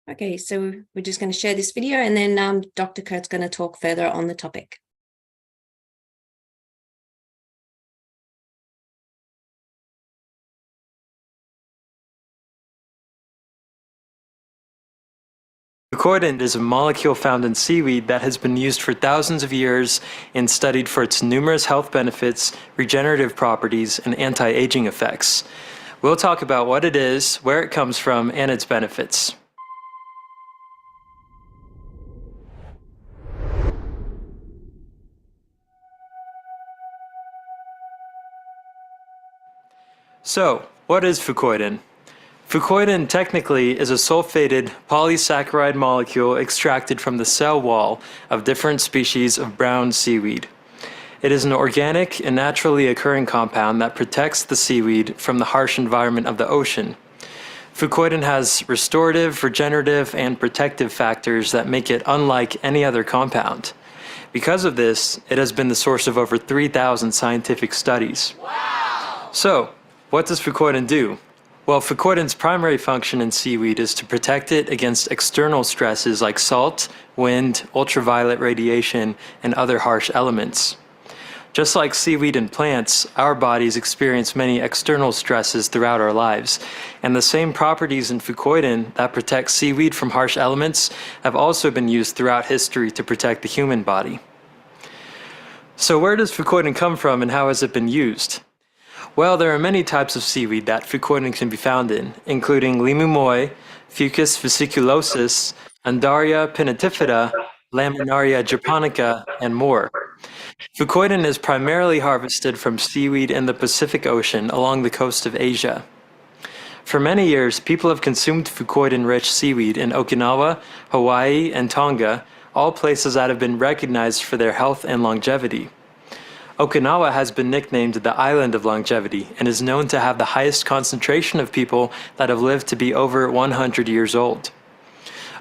Okay, so we're just going to share this video and then Dr. Kurt's going to talk further on the topic. Fucoidan is a molecule found in seaweed that has been used for thousands of years and studied for its numerous health benefits, regenerative properties, and anti-aging effects. We'll talk about what it is, where it comes from, and its benefits. So, what is fucoidan? Fucoidan technically is a sulfated polysaccharide molecule extracted from the cell wall of different species of brown seaweed. It is an organic and naturally occurring compound that protects the seaweed from the harsh environment of the ocean. Fucoidan has restorative, regenerative, and protective factors that make it unlike any other compound. Because of this, it has been the source of over 3,000 scientific studies. Wow! So, what does fucoidan do? Well, fucoidan's primary function in seaweed is to protect it against external stresses like salt, wind, ultraviolet radiation, and other harsh elements. Just like seaweed and plants, our bodies experience many external stresses throughout our lives, and the same properties in fucoidan that protect seaweed from harsh elements have also been used throughout history to protect the human body. So where does fucoidan come from and how has it been used? Well, there are many types of seaweed that fucoidan can be found in, including limu moi, Fucus vesiculosus, Undaria pinnatifida, Laminaria japonica, and more. Fucoidan is primarily harvested from seaweed in the Pacific Ocean along the coast of Asia. For many years, people have consumed fucoidan-rich seaweed in Okinawa, Hawaii, and Tonga, all places that have been recognized for their health and longevity. Okinawa has been nicknamed the Island of Longevity and is known to have the highest concentration of people that have lived to be over 100 years old.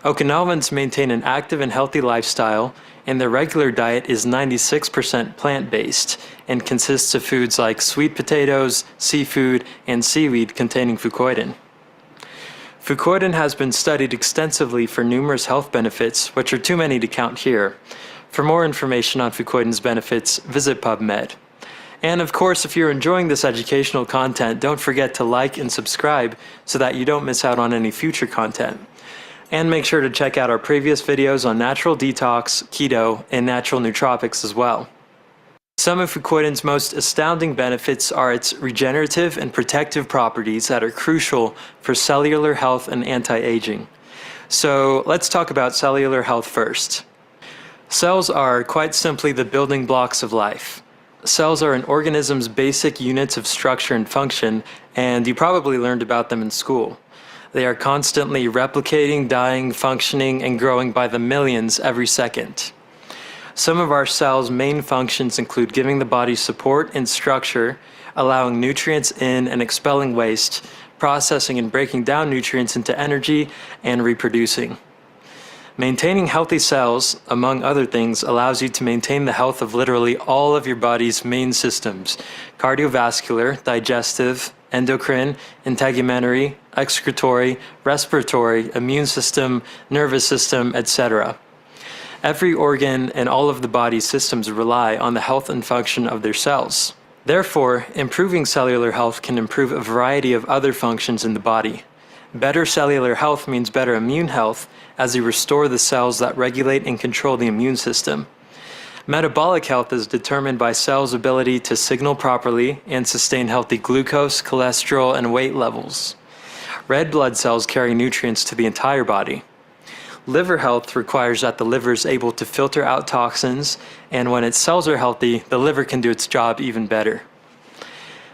Okinawans maintain an active and healthy lifestyle, and their regular diet is 96% plant-based and consists of foods like sweet potatoes, seafood, and seaweed containing fucoidan. Fucoidan has been studied extensively for numerous health benefits, which are too many to count here. For more information on fucoidan's benefits, visit PubMed. And of course, if you're enjoying this educational content, don't forget to like and subscribe so that you don't miss out on any future content. And make sure to check out our previous videos on natural detox, keto, and natural nootropics as well. Some of fucoidan's most astounding benefits are its regenerative and protective properties that are crucial for cellular health and anti-aging. So let's talk about cellular health first. Cells are quite simply the building blocks of life. Cells are an organism's basic units of structure and function, and you probably learned about them in school. They are constantly replicating, dying, functioning, and growing by the millions every second. Some of our cells' main functions include giving the body support and structure, allowing nutrients in and expelling waste, processing and breaking down nutrients into energy, and reproducing. Maintaining healthy cells, among other things, allows you to maintain the health of literally all of your body's main systems: cardiovascular, digestive, endocrine, integumentary, excretory, respiratory, immune system, nervous system, etc. Every organ and all of the body's systems rely on the health and function of their cells. Therefore, improving cellular health can improve a variety of other functions in the body. Better cellular health means better immune health, as you restore the cells that regulate and control the immune system. Metabolic health is determined by cells' ability to signal properly and sustain healthy glucose, cholesterol, and weight levels. Red blood cells carry nutrients to the entire body. Liver health requires that the liver is able to filter out toxins, and when its cells are healthy, the liver can do its job even better.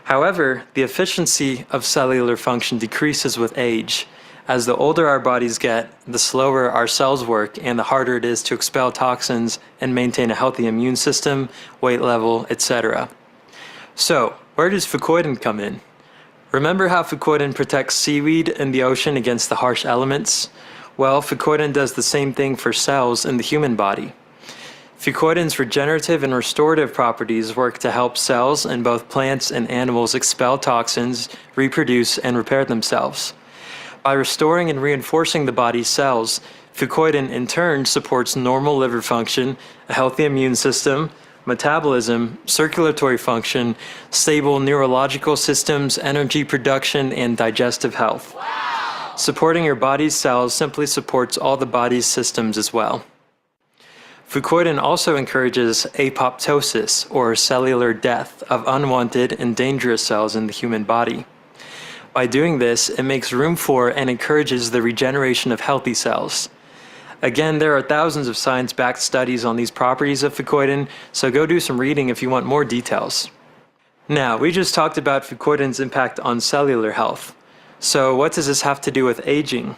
However, the efficiency of cellular function decreases with age. As the older our bodies get, the slower our cells work and the harder it is to expel toxins and maintain a healthy immune system, weight level, etc. So, where does fucoidan come in? Remember how fucoidan protects seaweed in the ocean against the harsh elements? Well, fucoidan does the same thing for cells in the human body. Fucoidan's regenerative and restorative properties work to help cells in both plants and animals expel toxins, reproduce, and repair themselves. By restoring and reinforcing the body's cells, fucoidan in turn supports normal liver function, a healthy immune system, metabolism, circulatory function, stable neurological systems, energy production, and digestive health. Wow. Supporting your body's cells simply supports all the body's systems as well. Fucoidan also encourages apoptosis, or cellular death, of unwanted and dangerous cells in the human body. By doing this, it makes room for and encourages the regeneration of healthy cells. Again, there are thousands of science-backed studies on these properties of fucoidan, so go do some reading if you want more details. Now, we just talked about fucoidan's impact on cellular health. So what does this have to do with aging?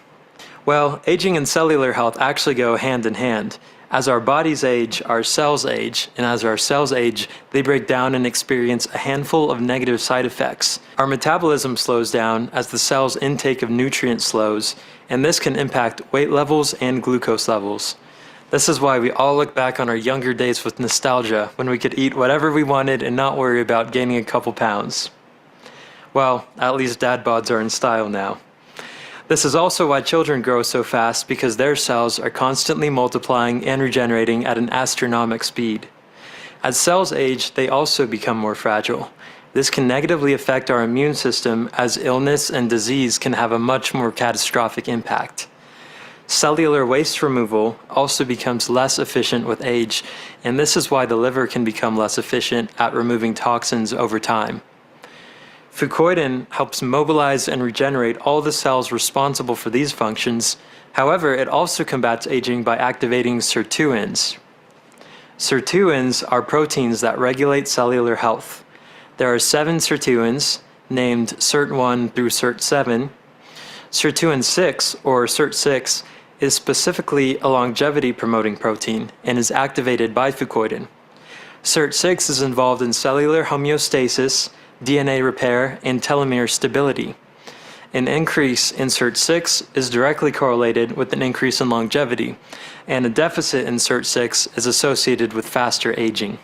Well, aging and cellular health actually go hand in hand. As our bodies age, our cells age, and as our cells age, they break down and experience a handful of negative side effects. Our metabolism slows down as the cell's intake of nutrients slows, and this can impact weight levels and glucose levels. This is why we all look back on our younger days with nostalgia, when we could eat whatever we wanted and not worry about gaining a couple pounds. Well, at least dad bods are in style now. This is also why children grow so fast, because their cells are constantly multiplying and regenerating at an astronomical speed. As cells age, they also become more fragile. This can negatively affect our immune system, as illness and disease can have a much more catastrophic impact. Cellular waste removal also becomes less efficient with age, and this is why the liver can become less efficient at removing toxins over time. Fucoidan helps mobilize and regenerate all the cells responsible for these functions. However, it also combats aging by activating sirtuins. Sirtuins are proteins that regulate cellular health. There are 7 sirtuins, named SIRT1 through SIRT7. Sirtuin 6, or SIRT6, is specifically a longevity-promoting protein and is activated by fucoidan. SIRT6 is involved in cellular homeostasis, DNA repair, and telomere stability. An increase in SIRT6 is directly correlated with an increase in longevity, and a deficit in SIRT6 is associated with faster aging.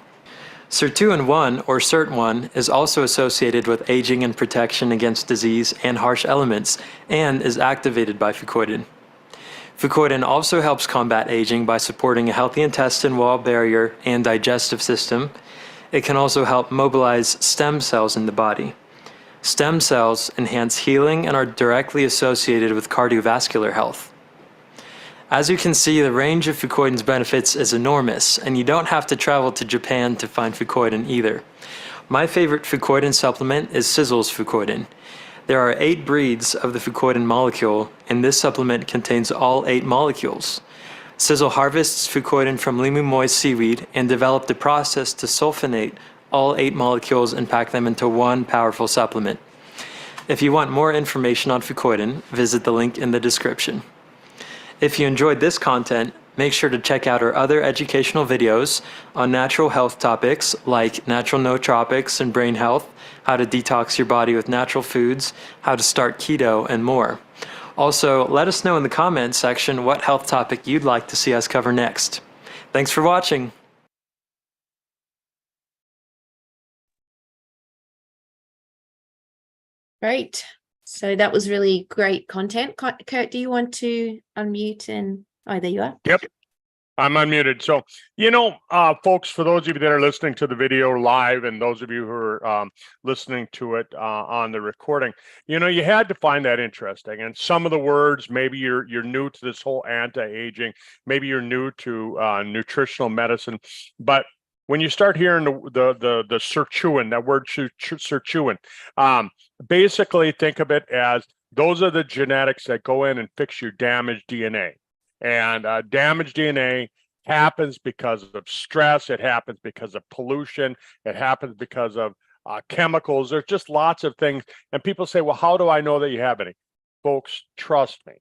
Sirtuin 1, or SIRT1, is also associated with aging and protection against disease and harsh elements, and is activated by fucoidan. Fucoidan also helps combat aging by supporting a healthy intestine wall barrier and digestive system. It can also help mobilize stem cells in the body. Stem cells enhance healing and are directly associated with cardiovascular health. As you can see, the range of fucoidan's benefits is enormous, and you don't have to travel to Japan to find fucoidan either. My favorite fucoidan supplement is Sisel's fucoidan. There are 8 breeds of the fucoidan molecule, and this supplement contains all 8 molecules. Sisel harvests fucoidan from limu moist seaweed and developed a process to sulfonate all 8 molecules and pack them into one powerful supplement. If you want more information on fucoidan, visit the link in the description. If you enjoyed this content, make sure to check out our other educational videos on natural health topics like natural nootropics and brain health, how to detox your body with natural foods, how to start keto, and more. Also, let us know in the comments section what health topic you'd like to see us cover next. Thanks for watching. Great. So that was really great content. Kurt, do you want to unmute and, oh, there you are. Yep, I'm unmuted. So, folks, for those of you that are listening to the video live and those of you who are listening to it on the recording, you had to find that interesting. And some of the words, maybe you're new to this whole anti-aging, maybe you're new to nutritional medicine, but when you start hearing the sirtuin, that word sirtuin, basically think of it as those are the genetics that go in and fix your damaged DNA. And damaged DNA happens because of stress. It happens because of pollution. It happens because of chemicals. There's just lots of things. And people say, well, how do I know that you have any? Folks, trust me.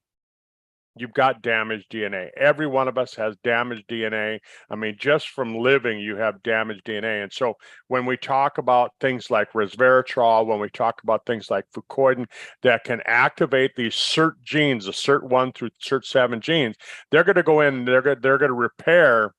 You've got damaged DNA. Every one of us has damaged DNA. I mean, just from living, you have damaged DNA. And so when we talk about things like resveratrol, when we talk about things like fucoidan that can activate these SIRT genes, the SIRT1 through SIRT7 genes, they're going to go in, they're going to repair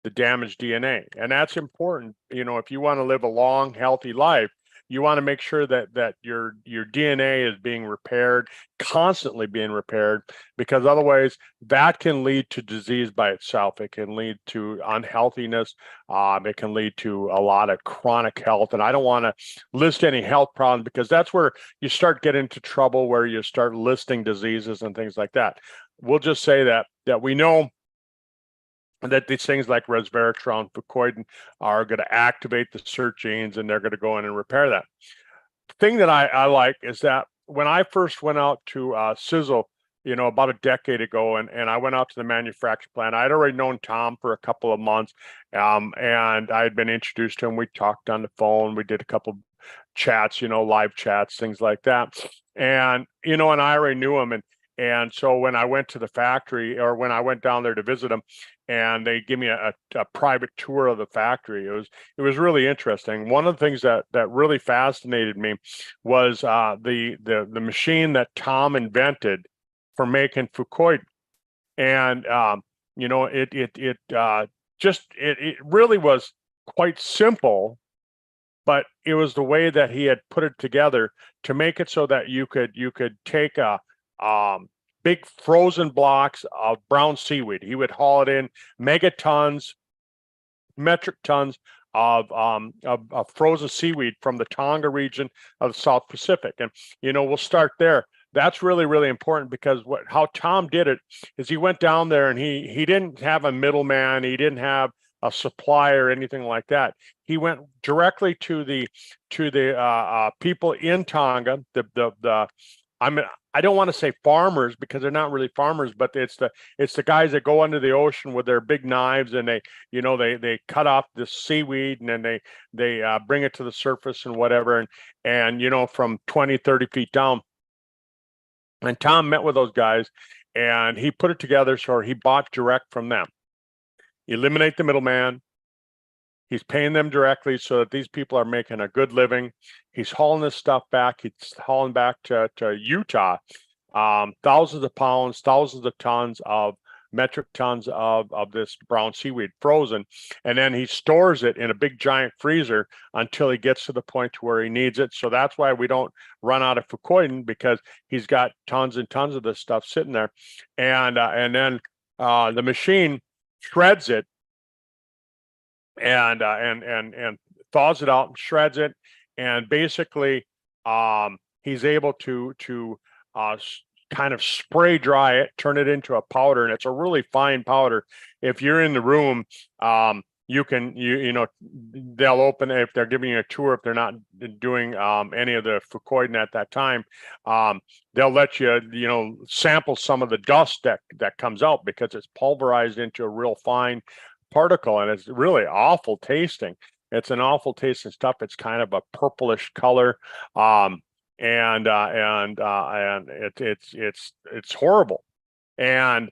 the damaged DNA. And that's important. If you want to live a long, healthy life, You want to make sure that your DNA is being repaired, constantly being repaired, because otherwise that can lead to disease by itself. It can lead to unhealthiness. It can lead to a lot of chronic health. And I don't want to list any health problems, because that's where you start getting into trouble, where you start listing diseases and things like that. We'll just say that we know that these things like resveratrol and fucoidan are going to activate the SERT genes, and they're going to go in and repair that. The thing that I like is that when I first went out to Sizzle, about a decade ago, and I went out to the manufacturing plant, I'd already known Tom for a couple of months, and I had been introduced to him. We talked on the phone. We did a couple chats, live chats, things like that. And, and I already knew him. And so when I went to the factory, or when I went down there to visit him, and they give me a private tour of the factory, it was really interesting. One of the things that really fascinated me was the machine that Tom invented for making fucoidan. And it really was quite simple, but it was the way that he had put it together to make it so that you could take a big frozen blocks of brown seaweed. He would haul it in metric tons of frozen seaweed from the Tonga region of the South Pacific. And we'll start there. That's really, really important, because how Tom did it is he went down there, and he didn't have a middleman. He didn't have a supplier or anything like that. He went directly to the people in Tonga. I don't want to say farmers, because they're not really farmers, but it's the guys that go under the ocean with their big knives, and they cut off the seaweed, and then they bring it to the surface and whatever, and from 20, 30 feet down. And Tom met with those guys, and he put it together so he bought direct from them. Eliminate the middleman. He's paying them directly, so that these people are making a good living. He's hauling this stuff back. He's hauling back to Utah, thousands of pounds, thousands of tons of metric tons of this brown seaweed frozen. And then he stores it in a big giant freezer until he gets to the point where he needs it. So that's why we don't run out of fucoidan, because he's got tons and tons of this stuff sitting there. And then the machine shreds it, and thaws it out and shreds it, and basically he's able to kind of spray dry it, turn it into a powder, and it's a really fine powder. If you're in the room, they'll open it if they're giving you a tour. If they're not doing any of the fucoidan at that time, they'll let you sample some of the dust that comes out, because it's pulverized into a real fine particle, and it's really awful tasting. It's an awful tasting stuff. It's kind of a purplish color, and it's horrible. And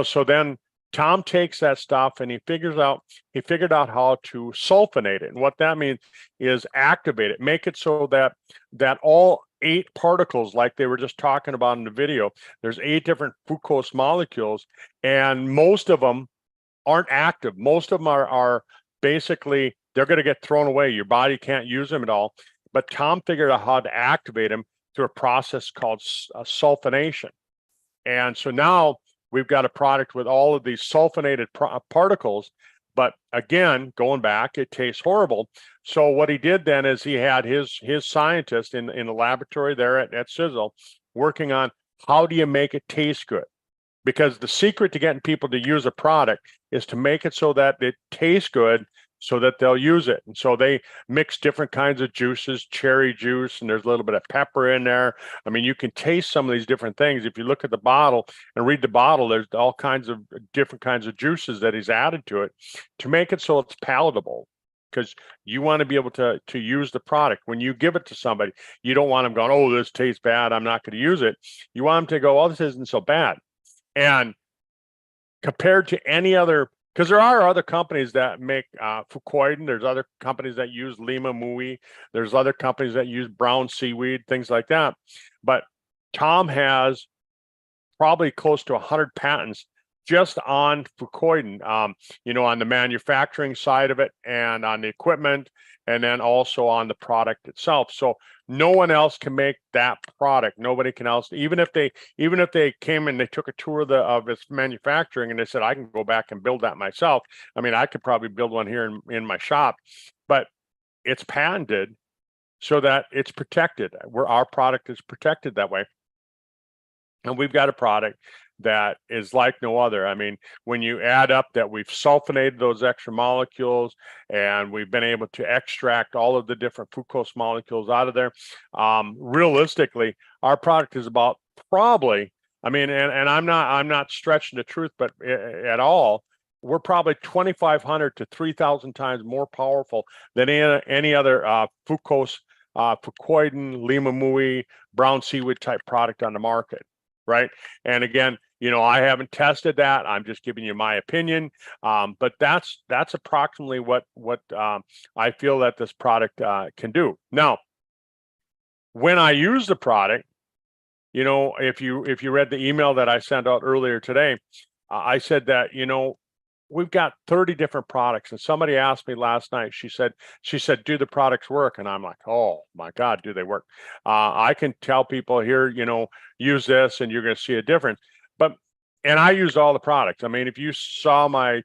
so then Tom takes that stuff, and he figured out how to sulfonate it. And what that means is activate it, make it so that all 8 particles, like they were just talking about in the video, there's 8 different fucose molecules, and most of them aren't active. Most of them are basically, they're going to get thrown away. Your body can't use them at all. But Tom figured out how to activate them through a process called sulfonation. And so now we've got a product with all of these sulfonated particles. But again, going back, it tastes horrible. So what he did then is he had his scientist in the laboratory there at Sizzle working on how do you make it taste good? Because the secret to getting people to use a product is to make it so that it tastes good, so that they'll use it. And so they mix different kinds of juices, cherry juice, and there's a little bit of pepper in there. I mean, you can taste some of these different things. If you look at the bottle and read the bottle, there's all kinds of different kinds of juices that he's added to it to make it so it's palatable. Because you want to be able to use the product. When you give it to somebody, you don't want them going, oh, this tastes bad, I'm not going to use it. You want them to go, oh, this isn't so bad. And compared to any other, because there are other companies that make fucoidan, there's other companies that use lima mui, there's other companies that use brown seaweed, things like that. But Tom has probably close to 100 patents just on fucoidan, on the manufacturing side of it and on the equipment, and then also on the product itself. So no one else can make that product. Nobody can else, even if they came and they took a tour of its manufacturing and they said, I can go back and build that myself. I mean, I could probably build one here in my shop, but it's patented so that it's protected, where our product is protected that way. And we've got a product that is like no other. I mean, when you add up that we've sulfonated those extra molecules and we've been able to extract all of the different fucose molecules out of there, realistically, our product is about probably, I mean, and I'm not stretching the truth, but at all, we're probably 2,500 to 3,000 times more powerful than any other fucose, fucoidan, limamui, brown seaweed type product on the market. Right. And again, I haven't tested that. I'm just giving you my opinion. But that's approximately what I feel that this product can do. Now, when I use the product, if you read the email that I sent out earlier today, I said that, we've got 30 different products. And somebody asked me last night, she said, do the products work? And I'm like, oh my God, do they work? I can tell people here, use this and you're going to see a difference. And I use all the products. I mean, if you saw my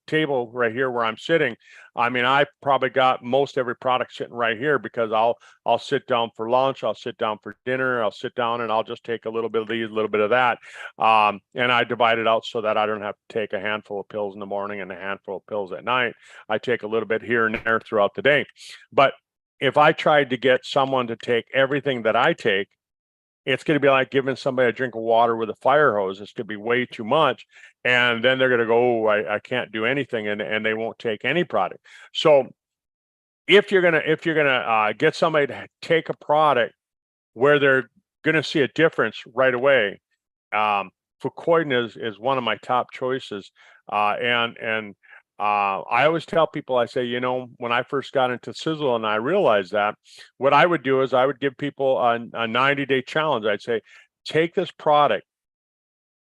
table right here where I'm sitting, I mean, I probably got most every product sitting right here, because I'll sit down for lunch, I'll sit down for dinner, I'll sit down and I'll just take a little bit of these, a little bit of that. And I divide it out so that I don't have to take a handful of pills in the morning and a handful of pills at night. I take a little bit here and there throughout the day. But if I tried to get someone to take everything that I take, it's going to be like giving somebody a drink of water with a fire hose. It's going to be way too much. And then they're going to go, oh, I can't do anything. And they won't take any product. So if you're going to get somebody to take a product where they're going to see a difference right away, fucoidan is one of my top choices. I always tell people, I say, when I first got into Sizzle and I realized that, what I would do is I would give people a 90-day challenge. I'd say, take this product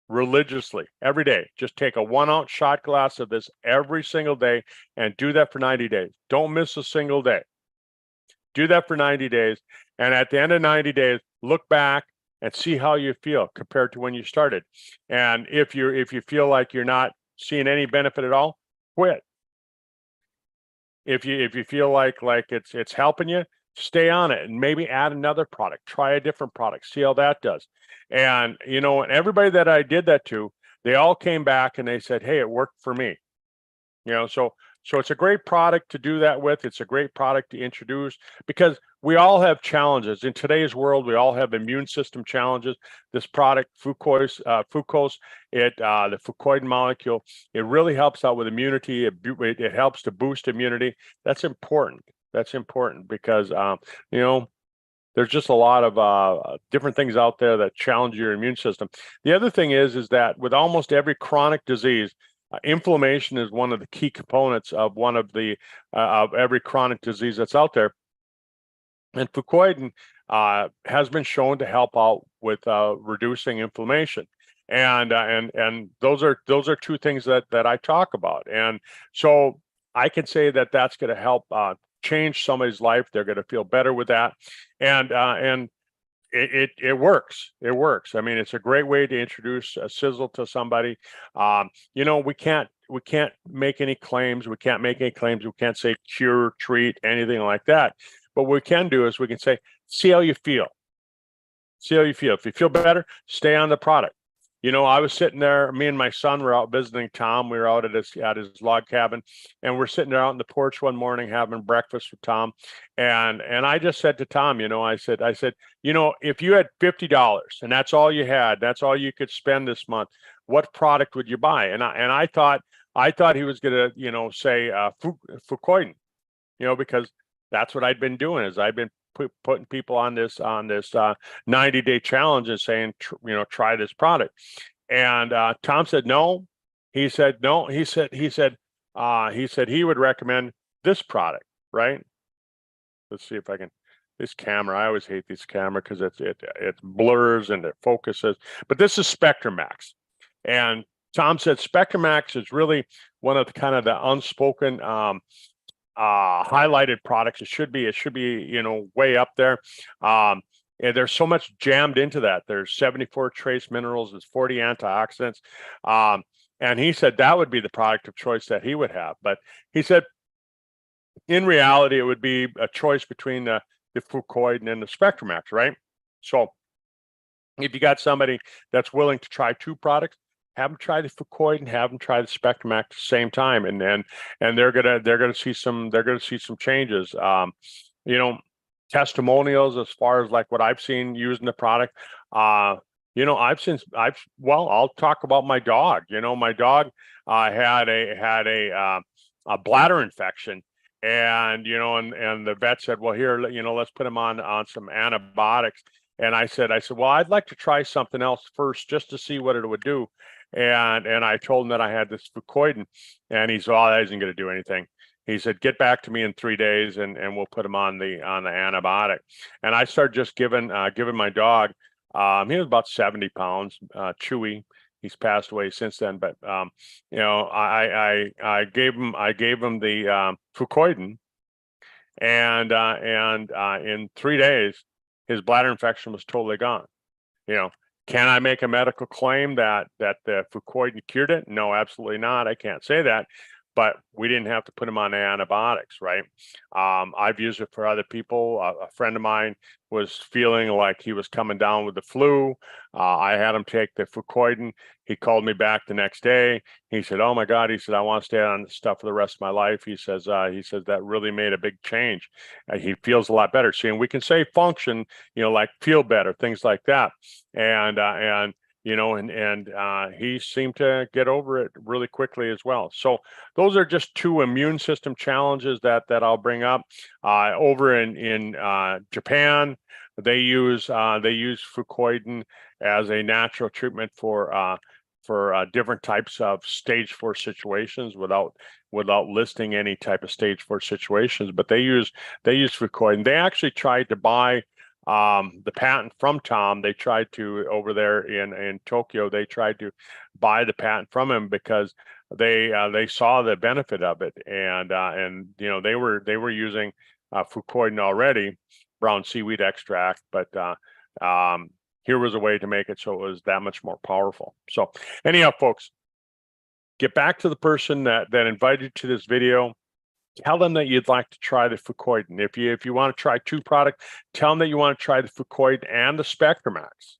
religiously every day. Just take a 1-ounce shot glass of this every single day and do that for 90 days. Don't miss a single day. Do that for 90 days. And at the end of 90 days, look back and see how you feel compared to when you started. And if you feel like you're not seeing any benefit at all, quit. If you feel like it's helping you, stay on it and maybe add another product, try a different product, see how that does. And and everybody that I did that to, they all came back and they said, hey, it worked for me. So it's a great product to do that with. It's a great product to introduce, because we all have challenges in today's world. We all have immune system challenges. This product, fucose, the fucoidan molecule, it really helps out with immunity. It helps to boost immunity. That's important. That's important because there's just a lot of different things out there that challenge your immune system. The other thing is that with almost every chronic disease, inflammation is one of the key components of of every chronic disease that's out there. And fucoidan has been shown to help out with reducing inflammation. And those are two things that I talk about. And so I can say that that's going to help change somebody's life. They're going to feel better with that. And it works. It works. I mean, it's a great way to introduce a Sizzle to somebody. We can't make any claims. We can't make any claims. We can't say cure, treat, anything like that. But what we can do is we can say, see how you feel. See how you feel. If you feel better, stay on the product. I was sitting there, me and my son were out visiting Tom. We were out at his log cabin, and we're sitting there out on the porch one morning having breakfast with Tom. And I just said to Tom, I said, if you had $50 and that's all you had, that's all you could spend this month, what product would you buy? And I thought he was going to, say fucoidan, because that's what I'd been doing, is I've been putting people on this 90-day challenge and saying, try this product. And Tom said no. He said no. He said he would recommend this product, right? Let's see if I can. This camera, I always hate this camera because it blurs and it focuses. But this is Spectrum Max, and Tom said Spectramax is really one of the kind of the unspoken highlighted products. It should be, way up there. And there's so much jammed into that. There's 74 trace minerals, there's 40 antioxidants. And he said that would be the product of choice that he would have. But he said, in reality, it would be a choice between the fucoidan and the Spectramax, right? So if you got somebody that's willing to try two products, have them try the fucoidan, have them try the Spectramax at the same time, and they're gonna see some changes. Testimonials as far as like what I've seen using the product. I'll talk about my dog. My dog had a bladder infection, and the vet said, well, here, let's put him on some antibiotics. And I said, well, I'd like to try something else first just to see what it would do. And I told him that I had this fucoidan, and he said, oh, that isn't going to do anything. He said, get back to me in 3 days and we'll put him on the antibiotic. And I started just giving my dog, he was about 70 pounds, Chewy. He's passed away since then, but I gave him the fucoidan, and in 3 days, his bladder infection was totally gone. Can I make a medical claim that the fucoidan cured it? No, absolutely not. I can't say that. But we didn't have to put him on antibiotics, right? I've used it for other people. A friend of mine was feeling like he was coming down with the flu. I had him take the fucoidan. He called me back the next day. He said, oh my God, he said, I want to stay on this stuff for the rest of my life. He says that really made a big change. He feels a lot better. See, and we can say function, like feel better, things like that. And he seemed to get over it really quickly as well. So those are just two immune system challenges that I'll bring up. Over in Japan, they use fucoidan as a natural treatment for different types of stage 4 situations without listing any type of stage 4 situations. But they use fucoidan. They actually tried to buy the patent from Tom. They tried to, over there in Tokyo, they tried to buy the patent from him because they saw the benefit of it, and they were using fucoidan already, brown seaweed extract, but here was a way to make it so it was that much more powerful. So anyhow, folks, get back to the person that invited you to this video. Tell them that you'd like to try the fucoidan. If you want to try two products, tell them that you want to try the fucoidan and the Spectramax.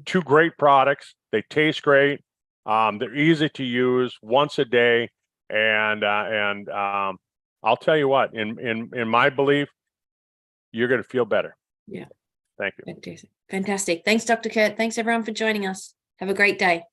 Two great products. They taste great. They're easy to use once a day. And I'll tell you what, in my belief, you're going to feel better. Yeah. Thank you. Fantastic. Thanks, Dr. Kurt. Thanks everyone for joining us. Have a great day.